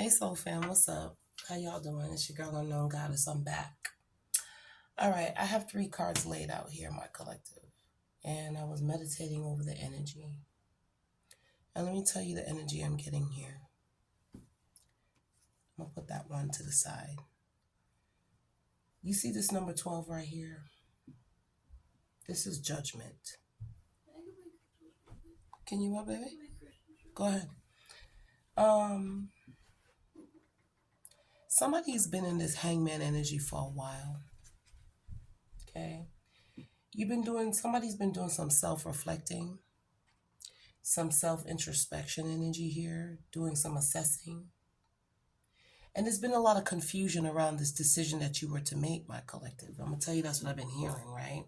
Hey Soul Fam, what's up? How y'all doing? It's your girl Unknown Goddess. I'm back. All right, I have 3 cards laid out here, my collective, and I was meditating over the energy. And let me tell you the energy I'm getting here. I'm gonna put that one to the side. You see this number 12 right here? This is judgment. Can you what, baby? Go ahead. Somebody's been in this hangman energy for a while. Okay. Somebody's been doing some self-reflecting, some self-introspection energy here, doing some assessing. And there's been a lot of confusion around this decision that you were to make, my collective. I'm going to tell you that's what I've been hearing, right?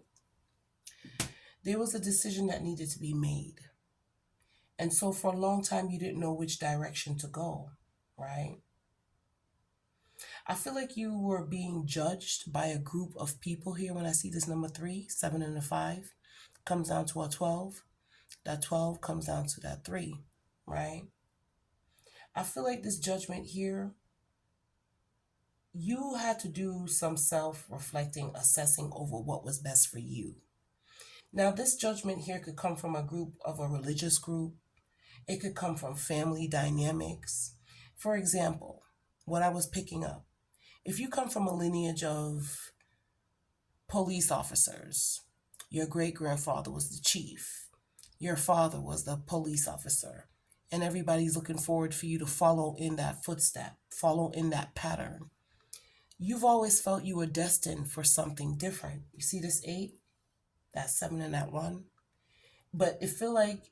There was a decision that needed to be made. And so for a long time, you didn't know which direction to go, right? I feel like you were being judged by a group of people here. When I see this number 3, 7 and a 5, comes down to a 12. That 12 comes down to that 3, right? I feel like this judgment here, you had to do some self-reflecting, assessing over what was best for you. Now, this judgment here could come from a religious group. It could come from family dynamics. For example, what I was picking up, if you come from a lineage of police officers, your great-grandfather was the chief, your father was the police officer, and everybody's looking forward for you to follow in that footstep, follow in that pattern. You've always felt you were destined for something different. You see this 8, that 7 and that 1? But it feel like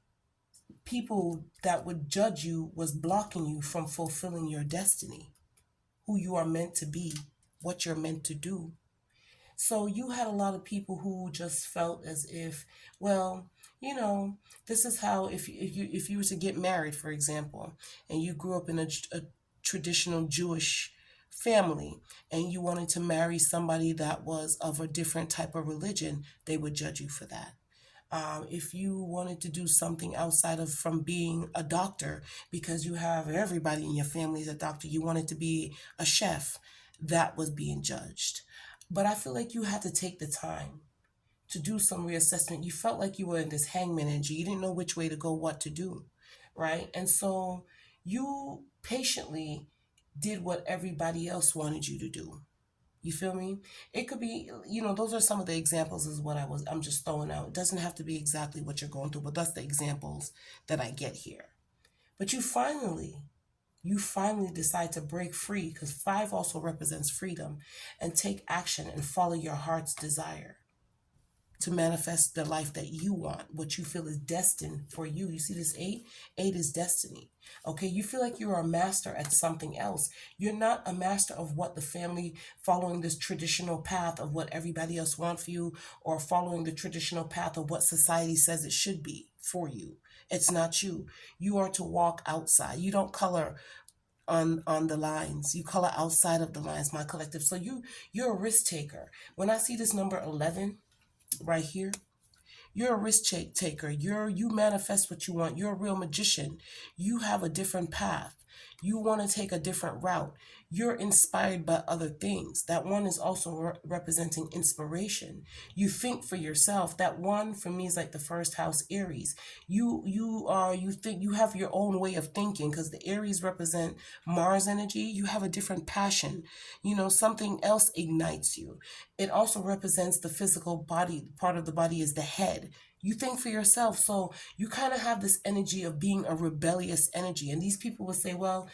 people that would judge you was blocking you from fulfilling your destiny, who you are meant to be, what you're meant to do. So you had a lot of people who just felt as if, well, this is how, if you were to get married, for example, and you grew up in a traditional Jewish family and you wanted to marry somebody that was of a different type of religion, they would judge you for that. If you wanted to do something outside of from being a doctor, because you have everybody in your family is a doctor, you wanted to be a chef, that was being judged. But I feel like you had to take the time to do some reassessment. You felt like you were in this hangman energy. You didn't know which way to go, what to do, right? And so you patiently did what everybody else wanted you to do. You feel me? It could be, those are some of the examples is what I'm just throwing out. It doesn't have to be exactly what you're going through, but that's the examples that I get here. But you finally decide to break free, because 5 also represents freedom, and take action and follow your heart's desire to manifest the life that you want, what you feel is destined for you. You see this 8? 8 is destiny. Okay, you feel like you're a master at something else. You're not a master of what the family, following this traditional path of what everybody else wants for you, or following the traditional path of what society says it should be for you. It's not you. You are to walk outside. You don't color on the lines. You color outside of the lines, my collective. So you're a risk taker. When I see this number 11 right here, you're a risk taker. You manifest what you want. You're a real magician. You have a different path. You want to take a different route. You're inspired by other things. That 1 is also representing inspiration. You think for yourself. That 1 for me is like the first house, Aries. You think you have your own way of thinking, because the Aries represent Mars energy. You have a different passion. Something else ignites you. It also represents the physical body. Part of the body is the head. You think for yourself. So you kind of have this energy of being a rebellious energy. And these people will say, well,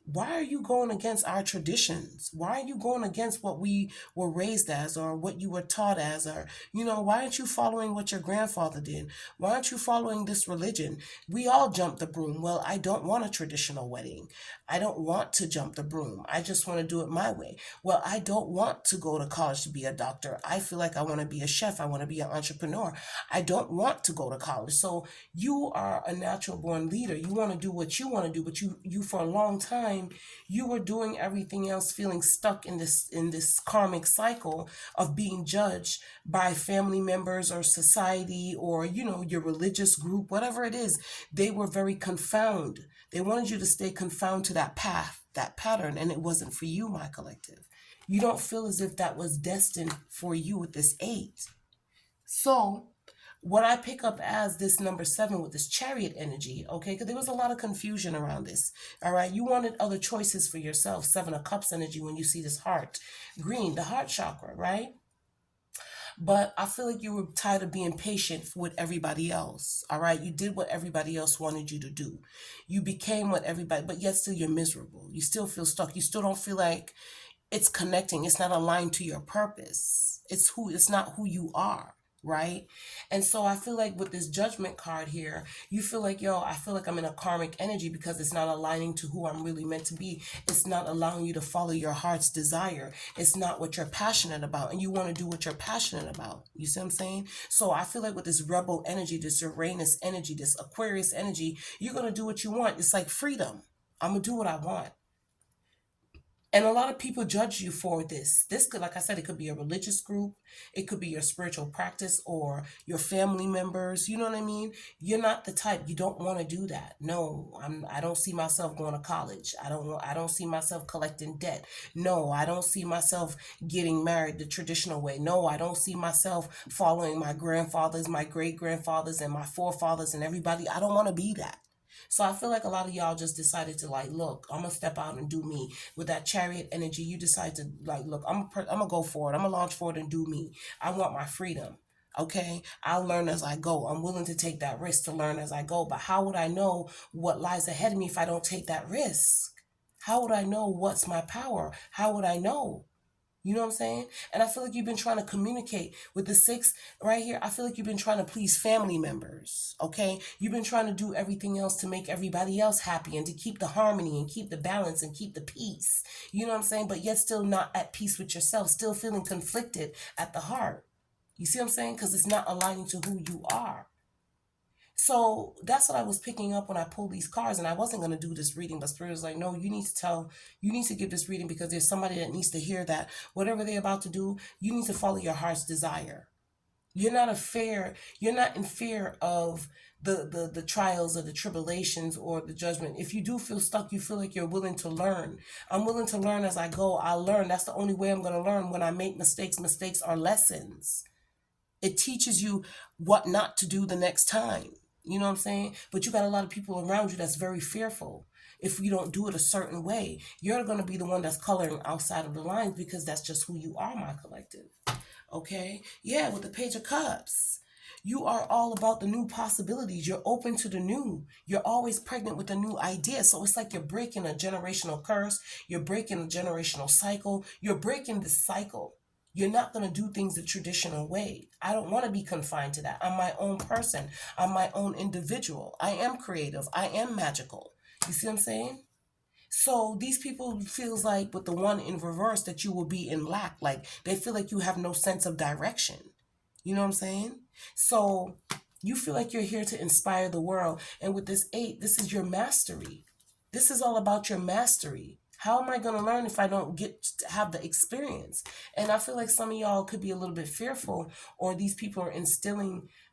why are you going against our traditions? Why are you going against what we were raised as, or what you were taught as? Or, why aren't you following what your grandfather did? Why aren't you following this religion? We all jump the broom. Well, I don't want a traditional wedding. I don't want to jump the broom. I just want to do it my way. Well, I don't want to go to college to be a doctor. I feel like I want to be a chef. I want to be an entrepreneur. I don't want to go to college. So you are a natural born leader. You want to do what you want to do, but you for a long time, time you were doing everything else, feeling stuck in this karmic cycle of being judged by family members or society or, you know, your religious group, whatever it is, they were very confounded. They wanted you to stay confounded to that path, that pattern, and it wasn't for you, my collective. You don't feel as if that was destined for you with this 8. So what I pick up as this number 7 with this chariot energy, okay, because there was a lot of confusion around this, all right? You wanted other choices for yourself. 7 of Cups energy when you see this heart. Green, the heart chakra, right? But I feel like you were tired of being patient with everybody else, all right? You did what everybody else wanted you to do. You became what everybody, but yet still you're miserable. You still feel stuck. You still don't feel like it's connecting. It's not aligned to your purpose. It's not who you are, right? And so I feel like with this Judgment card here, you feel like, yo, I feel like I'm in a karmic energy because it's not aligning to who I'm really meant to be. It's not allowing you to follow your heart's desire. It's not what you're passionate about, and you want to do what you're passionate about. You see what I'm saying? So I feel like with this rebel energy, this Uranus energy, this Aquarius energy, you're going to do what you want. It's like freedom. I'm going to do what I want. And a lot of people judge you for this. This could, like I said, it could be a religious group. It could be your spiritual practice or your family members. You know what I mean? You're not the type. You don't want to do that. No, I don't see myself going to college. I don't see myself collecting debt. No, I don't see myself getting married the traditional way. No, I don't see myself following my grandfathers, my great grandfathers, and my forefathers and everybody. I don't want to be that. So I feel like a lot of y'all just decided to like, look, I'm gonna step out and do me. With that chariot energy, you decide to like, look, I'm gonna go forward. I'm gonna launch forward and do me. I want my freedom. Okay, I'll learn as I go. I'm willing to take that risk to learn as I go. But how would I know what lies ahead of me if I don't take that risk? How would I know what's my power? How would I know? You know what I'm saying? And I feel like you've been trying to communicate with the 6 right here. I feel like you've been trying to please family members, okay? You've been trying to do everything else to make everybody else happy and to keep the harmony and keep the balance and keep the peace. You know what I'm saying? But yet still not at peace with yourself, still feeling conflicted at the heart. You see what I'm saying? Because it's not aligning to who you are. So that's what I was picking up when I pulled these cards, and I wasn't going to do this reading, but Spirit was like, no, you need to give this reading because there's somebody that needs to hear that whatever they're about to do, you need to follow your heart's desire. You're not in fear of the trials or the tribulations or the judgment. If you do feel stuck, you feel like you're willing to learn. I'm willing to learn as I go. I'll learn. That's the only way I'm going to learn. When I make mistakes, mistakes are lessons. It teaches you what not to do the next time. You know what I'm saying? But you got a lot of people around you that's very fearful. If you don't do it a certain way, you're going to be the one that's coloring outside of the lines because that's just who you are, my collective. Okay? Yeah, with the Page of Cups. You are all about the new possibilities. You're open to the new. You're always pregnant with a new idea. So it's like you're breaking a generational curse. You're breaking a generational cycle. You're breaking the cycle. You're not going to do things the traditional way. I don't want to be confined to that. I'm my own person. I'm my own individual. I am creative. I am magical. You see what I'm saying? So these people feels like with the 1 in reverse that you will be in lack. Like they feel like you have no sense of direction. You know what I'm saying? So you feel like you're here to inspire the world. And with this 8, this is your mastery. This is all about your mastery. How am I going to learn if I don't get to have the experience? And I feel like some of y'all could be a little bit fearful, or these people are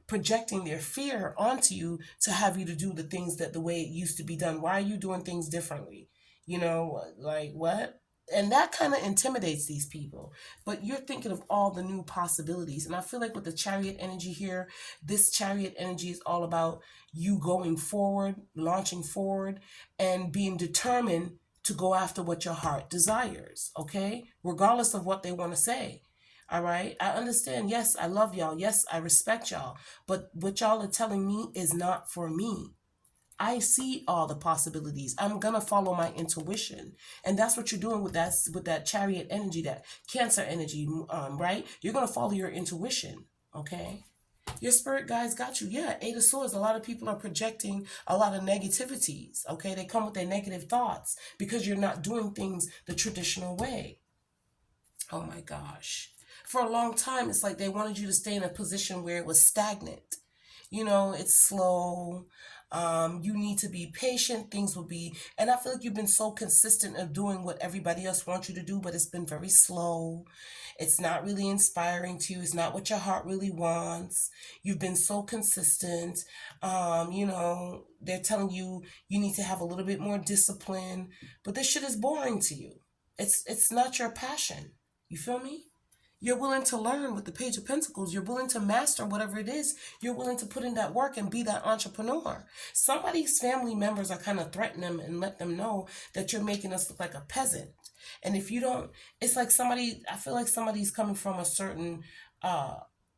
projecting their fear onto you to have you to do the things that the way it used to be done. Why are you doing things differently? You know, like what? And that kind of intimidates these people. But you're thinking of all the new possibilities. And I feel like with the chariot energy here, this chariot energy is all about you going forward, launching forward, and being determined to go after what your heart desires, okay? Regardless of what they want to say. All right? I understand. Yes, I love y'all. Yes, I respect y'all. But what y'all are telling me is not for me. I see all the possibilities. I'm going to follow my intuition. And that's what you're doing with that chariot energy, that Cancer energy, right? You're going to follow your intuition, okay? Your spirit guides got you. Yeah, 8 of Swords. A lot of people are projecting a lot of negativities, okay? They come with their negative thoughts because you're not doing things the traditional way. Oh my gosh. For a long time, it's like they wanted you to stay in a position where it was stagnant. You know, it's slow. You need to be patient. Things will be, and I feel like you've been so consistent of doing what everybody else wants you to do, but it's been very slow. It's not really inspiring to you. It's not what your heart really wants. You've been so consistent. They're telling you you need to have a little bit more discipline, but this shit is boring to you. It's not your passion. You feel me? You're willing to learn with the Page of Pentacles. You're willing to master whatever it is. You're willing to put in that work and be that entrepreneur. Somebody's family members are kind of threatening them and let them know that you're making us look like a peasant. And if you don't, it's like I feel like somebody's coming from a certain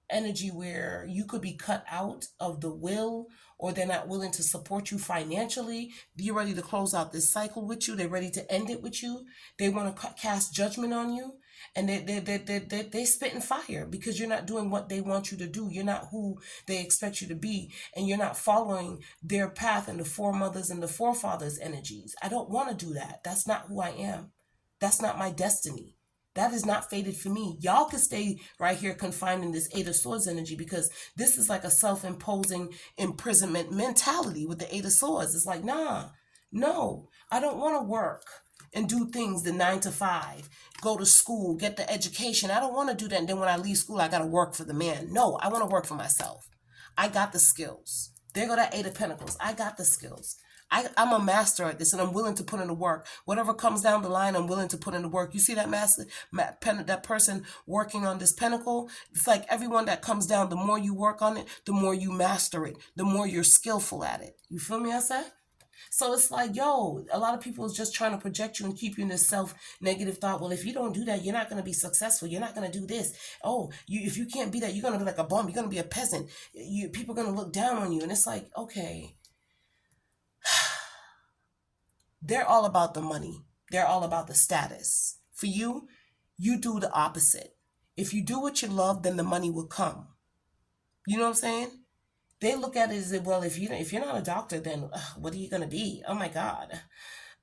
energy where you could be cut out of the will, or they're not willing to support you financially. You're ready to close out this cycle with you. They're ready to end it with you. They want to cast judgment on you, and they spitting fire because you're not doing what they want you to do. You're not who they expect you to be, and you're not following their path and the foremothers and the forefathers' energies. I don't want to do that. That's not who I am. That's not my destiny. That is not fated for me. Y'all can stay right here confined in this Eight of Swords energy, because this is like a self-imposing imprisonment mentality with the Eight of Swords. It's like, nah, no, I don't want to work and do things the 9 to 5, go to school, get the education. I don't want to do that. And then when I leave school, I got to work for the man. No, I want to work for myself. I got the skills. There go that Eight of Pentacles. I got the skills. I'm a master at this, and I'm willing to put in the work. Whatever comes down the line, I'm willing to put in the work. You see that that person working on this pentacle? It's like everyone that comes down, the more you work on it, the more you master it, the more you're skillful at it. You feel me, I said? So it's like, yo, a lot of people is just trying to project you and keep you in this self-negative thought. Well, if you don't do that, you're not going to be successful. You're not going to do this. Oh, if you can't be that, you're going to be like a bum. You're going to be a peasant. People are going to look down on you. And it's like, okay. They're all about the money. They're all about the status. For you, you do the opposite. If you do what you love, then the money will come. You know what I'm saying? They look at it as, well, if you're not a doctor, then what are you going to be? Oh my God.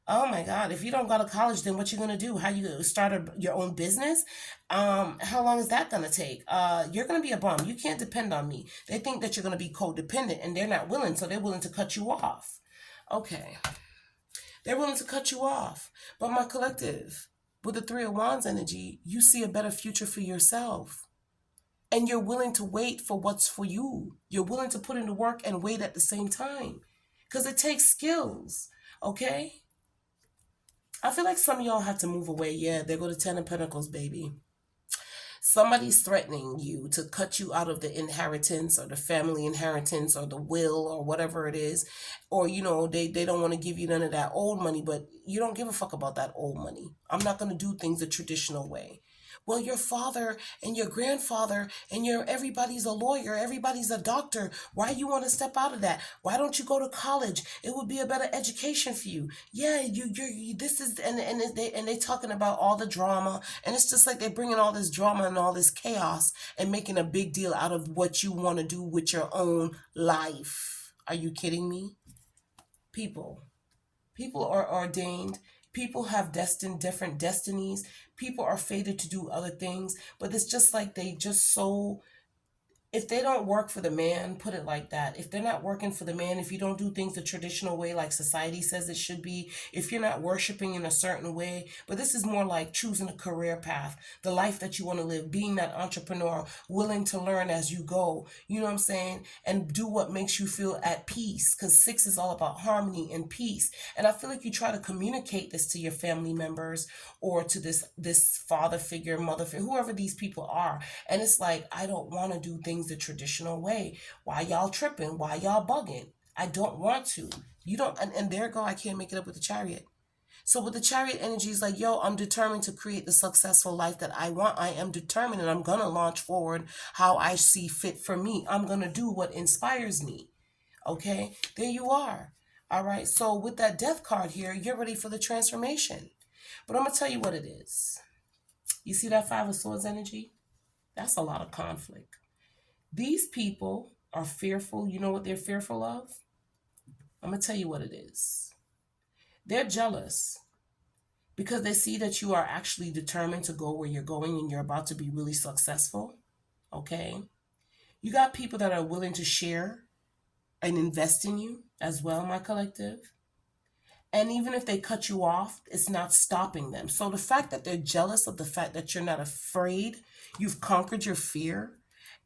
Oh my God. If you don't go to college, then what you going to do? How you going to start your own business? How long is that going to take? You're going to be a bum. You can't depend on me. They think that you're going to be codependent, and they're not willing, so they're willing to cut you off. Okay. They're willing to cut you off. But my collective, with the Three of Wands energy, you see a better future for yourself. And you're willing to wait for what's for you. You're willing to put in the work and wait at the same time. Because it takes skills, okay? I feel like some of y'all have to move away. Yeah, there go the Ten of Pentacles, baby. Somebody's threatening you to cut you out of the inheritance or the family inheritance or the will or whatever it is. Or, they don't want to give you none of that old money, but you don't give a fuck about that old money. I'm not going to do things the traditional way. Well, your father and your grandfather and everybody's a lawyer, everybody's a doctor. Why you want to step out of that? Why don't you go to college? It would be a better education for you. Yeah, this is, and they talking about all the drama, and it's just like they're bringing all this drama and all this chaos and making a big deal out of what you want to do with your own life. Are you kidding me? People are ordained. People have different destinies. People are fated to do other things, but it's just like if they don't work for the man, put it like that. If they're not working for the man, if you don't do things the traditional way like society says it should be, if you're not worshiping in a certain way, but this is more like choosing a career path, the life that you want to live, being that entrepreneur, willing to learn as you go, you know what I'm saying? And do what makes you feel at peace, because 6 is all about harmony and peace. And I feel like you try to communicate this to your family members or to this father figure, mother figure, whoever these people are. And it's like, I don't want to do things the traditional way. Why y'all tripping? Why y'all bugging? I don't want to. You don't, and there go, I can't make it up with the Chariot. So with the Chariot energy is like, yo, I'm determined to create the successful life that I want. I am determined, and I'm going to launch forward how I see fit for me. I'm going to do what inspires me. Okay, there you are. All right, so with that Death card here, you're ready for the transformation. But I'm going to tell you what it is. You see that 5 of Swords energy? That's a lot of conflict. These people are fearful. You know what they're fearful of? I'm going to tell you what it is. They're jealous because they see that you are actually determined to go where you're going and you're about to be really successful. Okay? You got people that are willing to share and invest in you as well, my collective. And even if they cut you off, it's not stopping them. So the fact that they're jealous of the fact that you're not afraid, you've conquered your fear,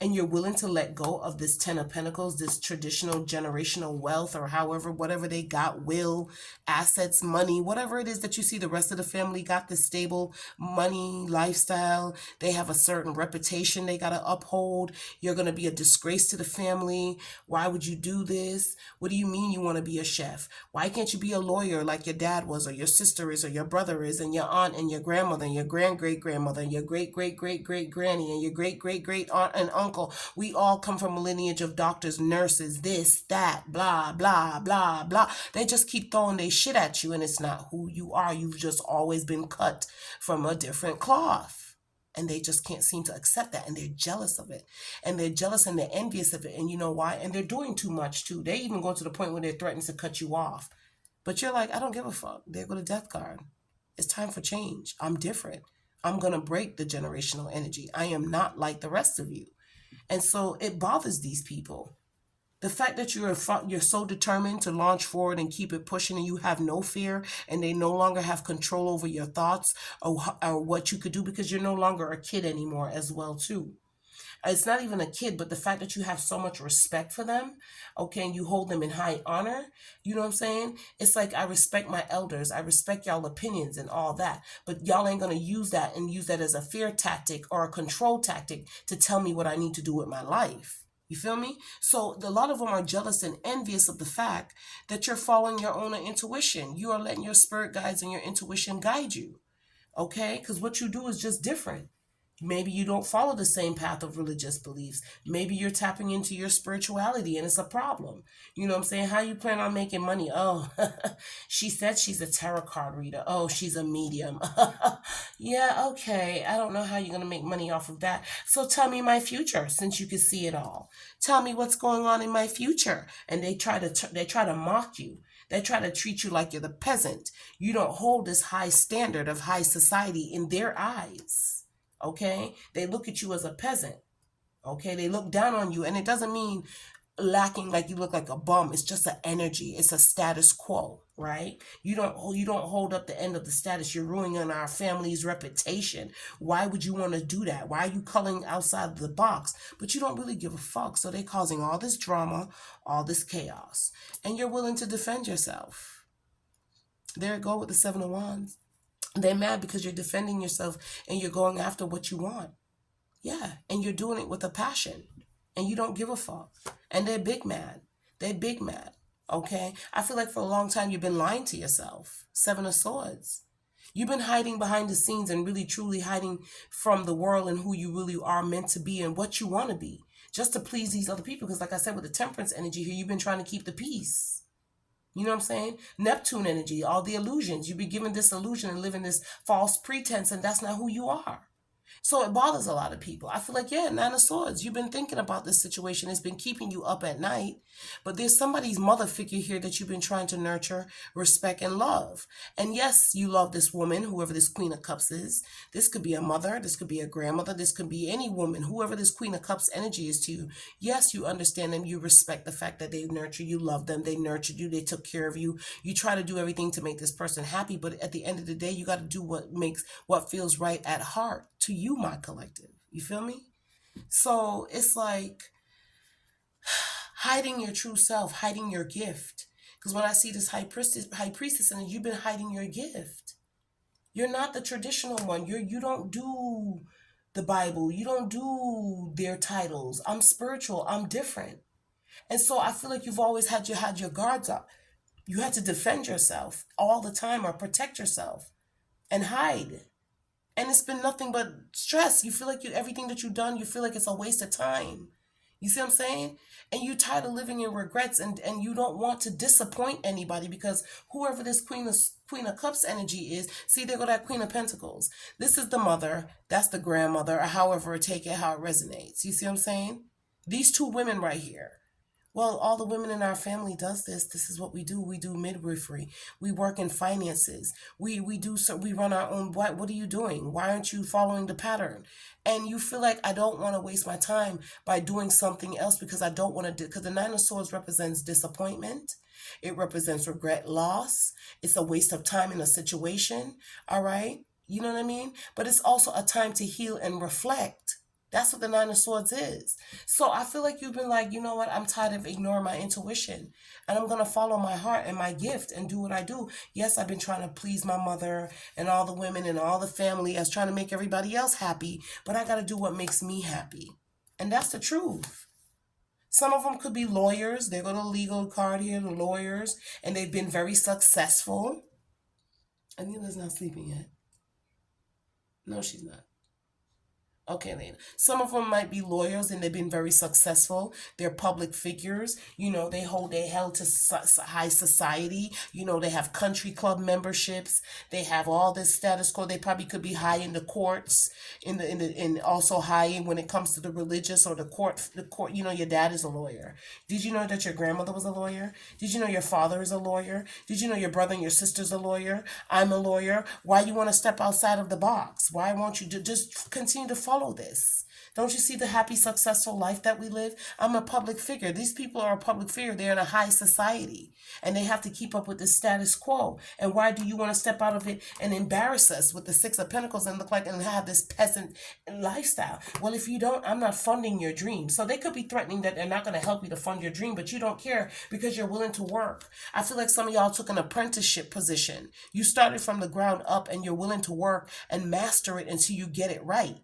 and you're willing to let go of this Ten of Pentacles, this traditional generational wealth, or however, whatever they got, will, assets, money, whatever it is that you see the rest of the family got, this stable money, lifestyle. They have a certain reputation they got to uphold. You're going to be a disgrace to the family. Why would you do this? What do you mean you want to be a chef? Why can't you be a lawyer like your dad was, or your sister is, or your brother is, and your aunt and your grandmother and your grand-great-grandmother and your great-great-great-great-granny and your great-great-great aunt and uncle? We all come from a lineage of doctors, nurses, this, that, blah, blah, blah, blah. They just keep throwing their shit at you, and it's not who you are. You've just always been cut from a different cloth. And they just can't seem to accept that, and they're jealous of it, and they're jealous and they're envious of it. And you know why? And they're doing too much too. They even go to the point where they're threatening to cut you off, but you're like, I don't give a fuck. There go the death card. It's time for change. I'm different. I'm gonna break the generational energy. I am not like the rest of you. And so it bothers these people. The fact that you're so determined to launch forward and keep it pushing, and you have no fear, and they no longer have control over your thoughts or what you could do, because you're no longer a kid anymore as well too. It's not even a kid, but the fact that you have so much respect for them, okay, and you hold them in high honor, you know what I'm saying? It's like, I respect my elders, I respect y'all opinions and all that, but y'all ain't gonna use that as a fear tactic or a control tactic to tell me what I need to do with my life. You feel me? So a lot of them are jealous and envious of the fact that you're following your own intuition. You are letting your spirit guides and your intuition guide you, okay? Because what you do is just different. Maybe you don't follow the same path of religious beliefs. Maybe you're tapping into your spirituality and it's a problem. You know what I'm saying? How you plan on making money? Oh, she said she's a tarot card reader. Oh, she's a medium. Yeah, okay. I don't know how you're going to make money off of that. So tell me my future, since you can see it all. Tell me what's going on in my future. And they try to mock you. They try to treat you like you're the peasant. You don't hold this high standard of high society in their eyes. Okay, they look at you as a peasant. Okay, they look down on you, and it doesn't mean lacking like you look like a bum. It's just an energy. It's a status quo, right? You don't hold up the end of the status. You're ruining our family's reputation. Why would you want to do that? Why are you coloring outside of the box? But you don't really give a fuck. So they're causing all this drama, all this chaos, and you're willing to defend yourself. There you go with the Seven of Wands. They're mad because you're defending yourself and you're going after what you want. Yeah, and you're doing it with a passion, and you don't give a fuck. And they're big mad. They're big mad, okay? I feel like for a long time you've been lying to yourself. Seven of Swords. You've been hiding behind the scenes and really truly hiding from the world and who you really are meant to be and what you want to be, just to please these other people. Because like I said, with the Temperance energy here, you've been trying to keep the peace. You know what I'm saying? Neptune energy, all the illusions. You be given this illusion and living this false pretense, and that's not who you are. So it bothers a lot of people. I feel like, yeah, Nine of Swords, you've been thinking about this situation. It's been keeping you up at night. But there's somebody's mother figure here that you've been trying to nurture, respect, and love. And yes, you love this woman, whoever this Queen of Cups is. This could be a mother. This could be a grandmother. This could be any woman, whoever this Queen of Cups energy is to you. Yes, you understand them. You respect the fact that they nurture you, love them. They nurtured you. They took care of you. You try to do everything to make this person happy. But at the end of the day, you got to do what feels right at heart to you, my collective. You feel me? So it's like hiding your true self, hiding your gift. Because when I see this high priestess, and you've been hiding your gift. You're not the traditional one. You don't do the Bible. You don't do their titles. I'm spiritual. I'm different. And so I feel like you've always had your guards up. You had to defend yourself all the time or protect yourself and hide. And it's been nothing but stress. You feel like everything that you've done, you feel like it's a waste of time. You see what I'm saying? And you're tired of living in regrets, and you don't want to disappoint anybody, because whoever this Queen of Cups energy is, see, there go that Queen of Pentacles. This is the mother, that's the grandmother, or however take it, how it resonates. You see what I'm saying? These two women right here, Well, all the women in our family does this. This is what we do. We do midwifery. We work in finances. We do so. We run our own. What are you doing? Why aren't you following the pattern? And you feel like I don't want to waste my time by doing something else because I don't want to do. Because the Nine of Swords represents disappointment. It represents regret, loss. It's a waste of time in a situation. All right, you know what I mean. But it's also a time to heal and reflect. That's what the Nine of Swords is. So I feel like you've been like, you know what? I'm tired of ignoring my intuition and I'm going to follow my heart and my gift and do what I do. Yes, I've been trying to please my mother and all the women and all the family. I was trying to make everybody else happy, but I got to do what makes me happy. And that's the truth. Some of them could be lawyers. They got a legal card here, the lawyers, and they've been very successful. Anila's not sleeping yet. No, she's not. Okay, Lena. Some of them might be lawyers and they've been very successful. They're public figures. You know, they held to high society. You know, they have country club memberships. They have all this status quo. They probably could be high in the courts, and also high in when it comes to the religious or the court. You know, your dad is a lawyer. Did you know that your grandmother was a lawyer? Did you know your father is a lawyer? Did you know your brother and your sister's a lawyer? I'm a lawyer. Why you want to step outside of the box? Why won't you just continue to follow this? Don't you see the happy, successful life that we live? I'm a public figure. These people are a public figure. They're in a high society and they have to keep up with the status quo. And why do you want to step out of it and embarrass us with the Six of Pentacles and look like and have this peasant lifestyle? Well, if you don't, I'm not funding your dream. So they could be threatening that they're not going to help you to fund your dream, but you don't care because you're willing to work. I feel like some of y'all took an apprenticeship position. You started from the ground up and you're willing to work and master it until you get it right.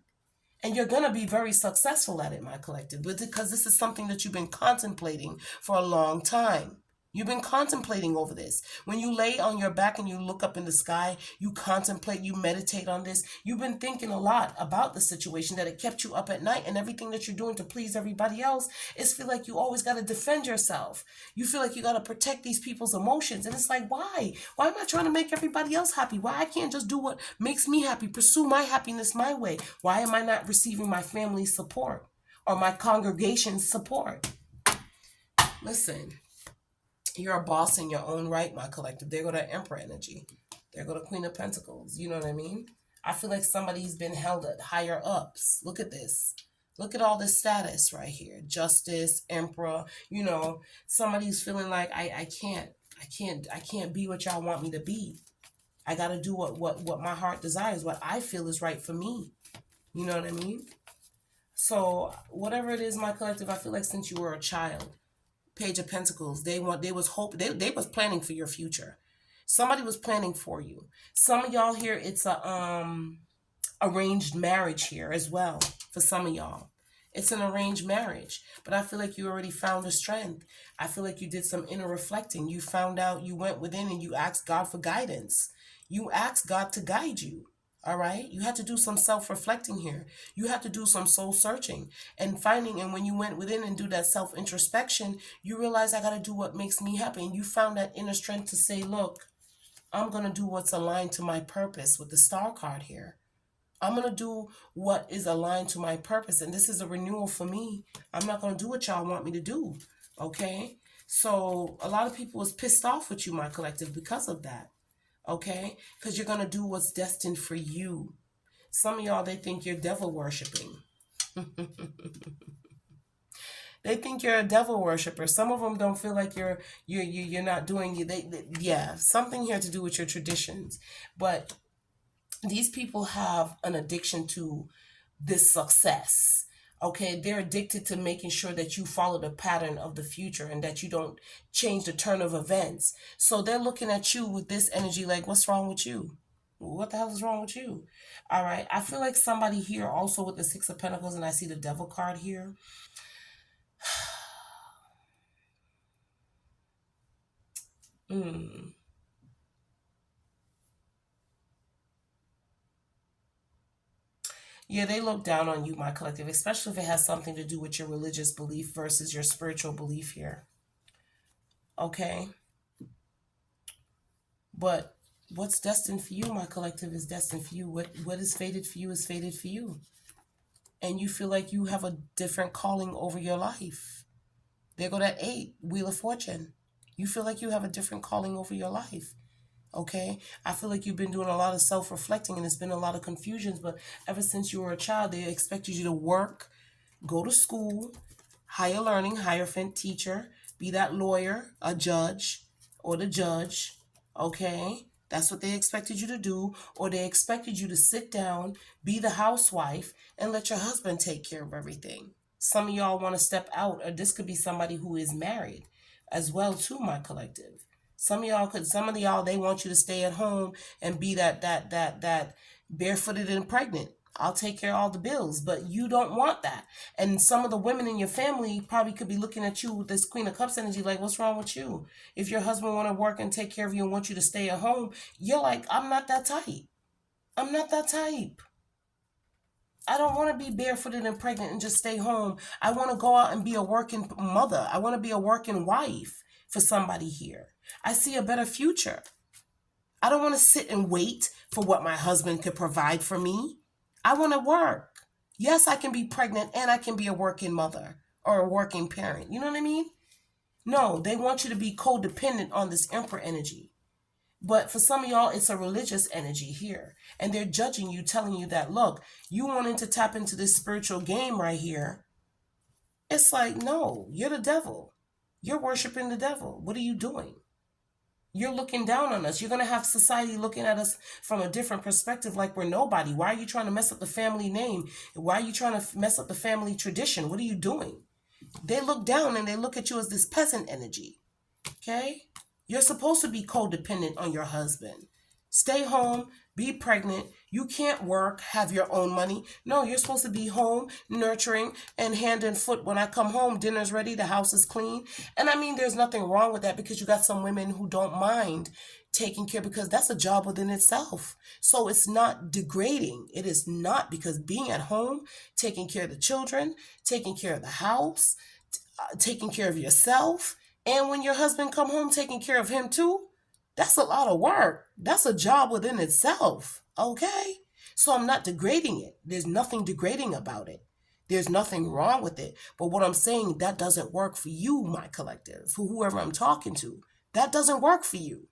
And you're going to be very successful at it, my collective, because this is something that you've been contemplating for a long time. You've been contemplating over this. When you lay on your back and you look up in the sky, you contemplate, you meditate on this. You've been thinking a lot about the situation that it kept you up at night, and everything that you're doing to please everybody else is feel like you always got to defend yourself. You feel like you got to protect these people's emotions. And it's like, why? Why am I trying to make everybody else happy? Why I can't just do what makes me happy, pursue my happiness my way? Why am I not receiving my family's support or my congregation's support? Listen. You're a boss in your own right, my collective. There go the Emperor energy. There go the Queen of Pentacles. You know what I mean? I feel like somebody's been held at higher ups. Look at this. Look at all this status right here. Justice, Emperor. You know, somebody's feeling like I can't be what y'all want me to be. I got to do what my heart desires, what I feel is right for me. You know what I mean? So whatever it is, my collective, I feel like since you were a child, Page of Pentacles, they was planning for your future. Somebody was planning for you. Some of y'all here, it's a arranged marriage here as well. For some of y'all, it's an arranged marriage, but I feel like you already found the strength. I feel like you did some inner reflecting. You found out, you went within and you asked God for guidance. You asked God to guide you. All right. You had to do some self-reflecting here. You had to do some soul searching and finding. And when you went within and do that self-introspection, you realize I got to do what makes me happy. And you found that inner strength to say, look, I'm going to do what's aligned to my purpose with the star card here. I'm going to do what is aligned to my purpose. And this is a renewal for me. I'm not going to do what y'all want me to do. Okay. So a lot of people was pissed off with you, my collective, because of that. Okay? Because you're going to do what's destined for you. Some of y'all, they think you're devil worshiping. They think you're a devil worshiper. Some of them don't feel like you're not doing yeah, something here to do with your traditions. But these people have an addiction to this success. Okay, they're addicted to making sure that you follow the pattern of the future and that you don't change the turn of events. So they're looking at you with this energy like, what's wrong with you? What the hell is wrong with you? All right, I feel like somebody here also with the Six of Pentacles, and I see the Devil card here. Yeah, they look down on you, my collective, especially if it has something to do with your religious belief versus your spiritual belief here. Okay? But what's destined for you, my collective, is destined for you. What is fated for you is fated for you. And you feel like you have a different calling over your life. There go that 8, Wheel of Fortune. You feel like you have a different calling over your life. Okay? I feel like you've been doing a lot of self-reflecting and it's been a lot of confusions, but ever since you were a child, they expected you to work, go to school, higher learning, hierophant teacher, be that lawyer, a judge, or the judge. Okay? That's what they expected you to do, or they expected you to sit down, be the housewife, and let your husband take care of everything. Some of y'all want to step out, or this could be somebody who is married as well to my collective. Some of y'all, they want you to stay at home and be that barefooted and pregnant. I'll take care of all the bills, but you don't want that. And some of the women in your family probably could be looking at you with this Queen of Cups energy like, what's wrong with you? If your husband want to work and take care of you and want you to stay at home, you're like, I'm not that type. I'm not that type. I don't want to be barefooted and pregnant and just stay home. I want to go out and be a working mother. I want to be a working wife for somebody here. I see a better future. I don't want to sit and wait for what my husband could provide for me. I want to work. Yes, I can be pregnant and I can be a working mother or a working parent. You know what I mean? No, they want you to be codependent on this Emperor energy. But for some of y'all, it's a religious energy here. And they're judging you, telling you that, look, you wanting to tap into this spiritual game right here. It's like, no, you're the devil. You're worshiping the devil. What are you doing? You're looking down on us. You're going to have society looking at us from a different perspective like we're nobody. Why are you trying to mess up the family name? Why are you trying to mess up the family tradition? What are you doing? They look down and they look at you as this peasant energy. Okay? You're supposed to be codependent on your husband. Stay home, be pregnant. You can't work, have your own money. No, you're supposed to be home, nurturing, and hand and foot. When I come home, dinner's ready, the house is clean. And I mean, there's nothing wrong with that because you got some women who don't mind taking care because that's a job within itself. So it's not degrading. It is not, because being at home, taking care of the children, taking care of the house, taking care of yourself, and when your husband come home, taking care of him too, that's a lot of work. That's a job within itself, okay? So I'm not degrading it. There's nothing degrading about it. There's nothing wrong with it. But what I'm saying, that doesn't work for you, my collective, for whoever I'm talking to. That doesn't work for you.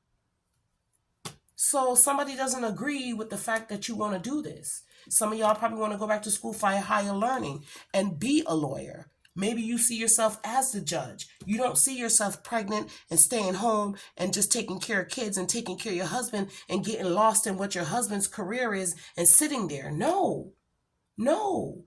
So somebody doesn't agree with the fact that you want to do this. Some of y'all probably want to go back to school for higher learning and be a lawyer. Maybe you see yourself as the judge. You don't see yourself pregnant and staying home and just taking care of kids and taking care of your husband and getting lost in what your husband's career is and sitting there. No, no,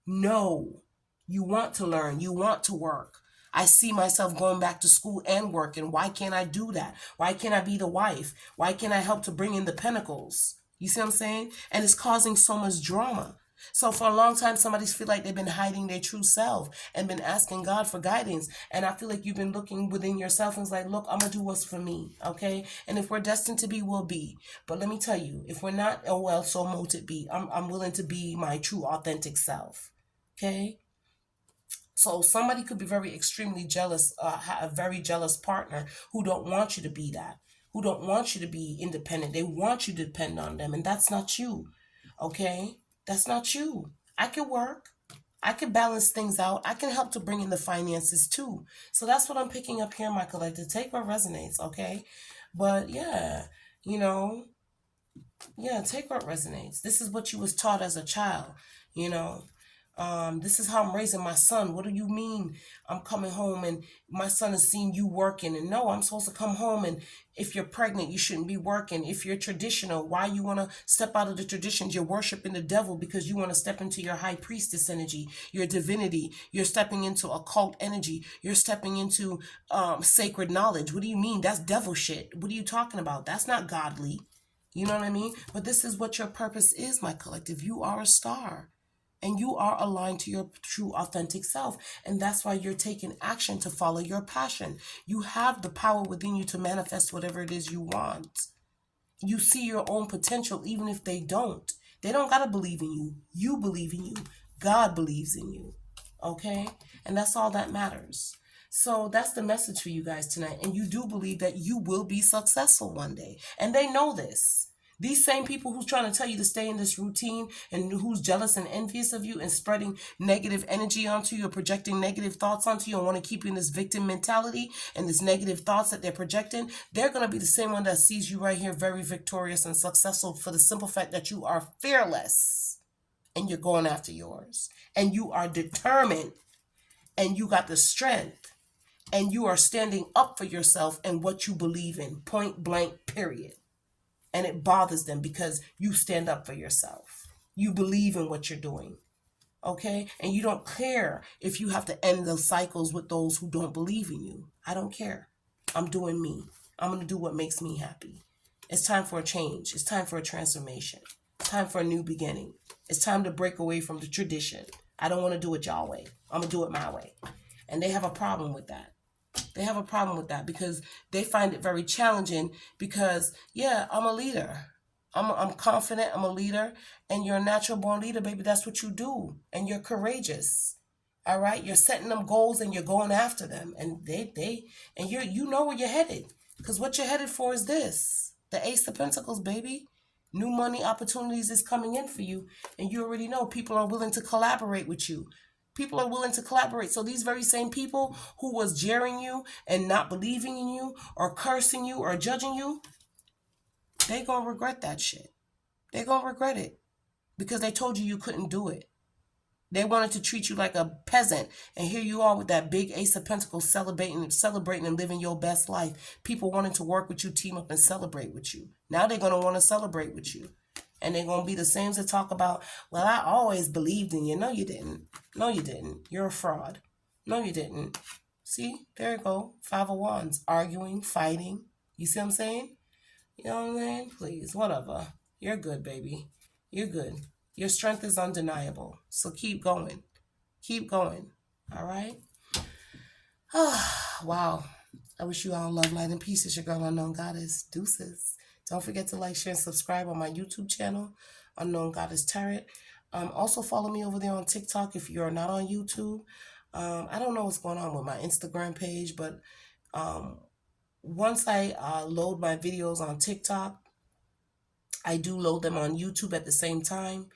no. You want to learn. You want to work. I see myself going back to school and working. Why can't I do that? Why can't I be the wife? Why can't I help to bring in the pentacles? You see what I'm saying? And it's causing so much drama. So for a long time, somebody's feel like they've been hiding their true self and been asking God for guidance. And I feel like you've been looking within yourself and it's like, look, I'm going to do what's for me, okay? And if we're destined to be, we'll be. But let me tell you, if we're not, oh well, so mote it be. I'm willing to be my true, authentic self, okay? So somebody could be very extremely jealous, a very jealous partner who don't want you to be that, who don't want you to be independent. They want you to depend on them, and that's not you, okay? That's not you. I can work. I can balance things out. I can help to bring in the finances too. So that's what I'm picking up here, my collective. Take what resonates, okay? But yeah, you know, yeah, take what resonates. This is what you was taught as a child, you know. This is how I'm raising my son. What do you mean I'm coming home and my son has seen you working? And no, I'm supposed to come home, and if you're pregnant, you shouldn't be working. If you're traditional, why you want to step out of the traditions? You're worshiping the devil because you want to step into your high priestess energy, your divinity. You're stepping into occult energy. You're stepping into sacred knowledge. What do you mean? That's devil shit. What are you talking about? That's not godly. You know what I mean? But this is what your purpose is, my collective. You are a star. And you are aligned to your true authentic self. And that's why you're taking action to follow your passion. You have the power within you to manifest whatever it is you want. You see your own potential even if they don't. They don't got to believe in you. You believe in you. God believes in you. Okay? And that's all that matters. So that's the message for you guys tonight. And you do believe that you will be successful one day. And they know this. These same people who's trying to tell you to stay in this routine and who's jealous and envious of you and spreading negative energy onto you or projecting negative thoughts onto you and want to keep you in this victim mentality and this negative thoughts that they're projecting, they're going to be the same one that sees you right here very victorious and successful for the simple fact that you are fearless and you're going after yours and you are determined and you got the strength and you are standing up for yourself and what you believe in, point blank, period. And it bothers them because you stand up for yourself. You believe in what you're doing, okay? And you don't care if you have to end those cycles with those who don't believe in you. I don't care. I'm doing me. I'm going to do what makes me happy. It's time for a change. It's time for a transformation. It's time for a new beginning. It's time to break away from the tradition. I don't want to do it y'all way. I'm going to do it my way. And they have a problem with that. They have a problem with that because they find it very challenging because, yeah, I'm a leader. I'm confident. I'm a leader. And you're a natural born leader, baby. That's what you do. And you're courageous. All right? You're setting them goals and you're going after them. And you know where you're headed. Because what you're headed for is this. The Ace of Pentacles, baby. New money opportunities is coming in for you. And you already know people are willing to collaborate with you. People are willing to collaborate. So these very same people who was jeering you and not believing in you or cursing you or judging you, they going to regret that shit. They going to regret it because they told you couldn't do it. They wanted to treat you like a peasant. And here you are with that big Ace of Pentacles celebrating and living your best life. People wanting to work with you, team up and celebrate with you. Now they're going to want to celebrate with you. And they're going to be the same to talk about, well, I always believed in you. No, you didn't. No, you didn't. You're a fraud. No, you didn't. See, there you go. 5 of Wands. Arguing, fighting. You see what I'm saying? You know what I'm saying? Please, whatever. You're good, baby. You're good. Your strength is undeniable. So keep going. Keep going. All right? Wow. I wish you all love, light, and peace. It's your girl, Unknown Goddess. Deuces. Don't forget to like, share, and subscribe on my YouTube channel, Unknown Goddess Tarot. Also follow me over there on TikTok if you're not on YouTube. I don't know what's going on with my Instagram page, but once I load my videos on TikTok, I do load them on YouTube at the same time.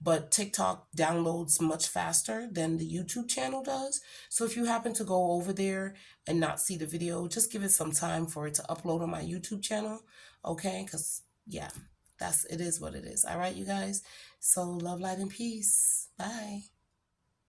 But TikTok downloads much faster than the YouTube channel does. So if you happen to go over there and not see the video, just give it some time for it to upload on my YouTube channel. Okay? Because, yeah, it is what it is. All right, you guys? So love, light, and peace. Bye.